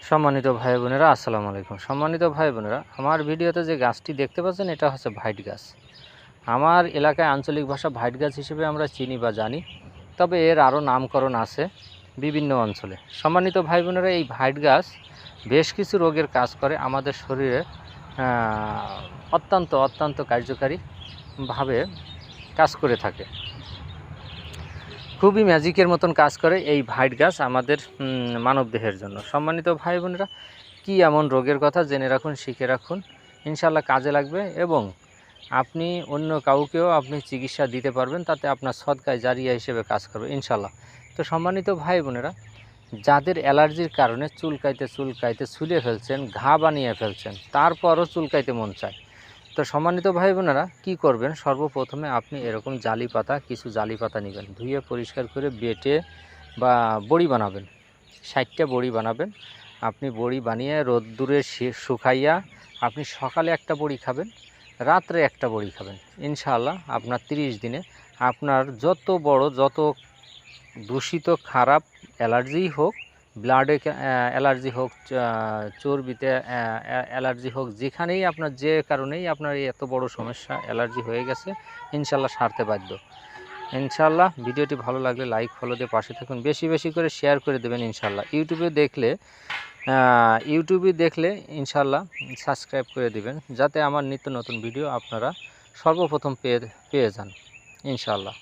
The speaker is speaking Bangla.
সম্মানিত ভাই বোনেরা, আসসালামু আলাইকুম। সম্মানিত ভাই বোনেরা, আমার ভিডিওতে যে গাছটি দেখতে পাচ্ছেন এটা হচ্ছে ভাইট গাছ। আমার এলাকায় আঞ্চলিক ভাষা ভাইট গাছ হিসেবে আমরা চিনি বা জানি, তবে এর আরও নামকরণ আছে বিভিন্ন অঞ্চলে। সম্মানিত ভাই বোনেরা, এই ভাইট গাছ বেশ কিছু রোগের কাজ করে, আমাদের শরীরে অত্যন্ত কার্যকারীভাবে কাজ করে থাকে। খুবই ম্যাজিকের মতন কাজ করে এই ভাইট গাছ আমাদের মানবদেহের জন্য। সম্মানিত ভাই বোনেরা, কী এমন রোগের কথা জেনে রাখুন, শিখে রাখুন, ইনশাল্লাহ কাজে লাগবে এবং আপনি অন্য কাউকেও আপনি চিকিৎসা দিতে পারবেন, তাতে আপনার সদকায় জারিয়া হিসেবে কাজ করবে ইনশাল্লাহ। তো সম্মানিত ভাই বোনেরা, যাদের অ্যালার্জির কারণে চুলকাইতে ছুলে ফেলছেন, ঘা বানিয়ে ফেলছেন, তারপরও চুলকাইতে মন চায়, তো সম্মানিত ভাই বোনেরা কী করবেন, সর্বপ্রথমে আপনি এরকম কিছু জালি পাতা নেবেন, ধুয়ে পরিষ্কার করে বেটে বা বড়ি বানাবেন, 60টা বড়ি বানাবেন। আপনি বড়ি বানিয়ে রোদ্দুরে শুকাইয়া আপনি সকালে একটা বড়ি খাবেন, রাত্রে একটা বড়ি খাবেন। ইনশাআল্লাহ আপনার 30 দিনে আপনার যত দূষিত খারাপ অ্যালার্জি হোক, ব্লাডে অ্যালার্জি হোক, চর্বিতে অ্যালার্জি হোক, যেখানেই আপনার যে কারণেই আপনার এত বড় সমস্যা অ্যালার্জি হয়ে গেছে, ইনশাল্লাহ সারতে বাধ্য। ইনশাল্লাহ ভিডিওটি ভালো লাগলে লাইক ফলো দিয়ে পাশে থাকুন, বেশি করে শেয়ার করে দেবেন। ইনশাল্লাহ ইউটিউবে দেখলে ইনশাল্লাহ সাবস্ক্রাইব করে দেবেন, যাতে আমার নিত্য নতুন ভিডিও আপনারা সর্বপ্রথম পেয়ে যান ইনশাল্লাহ।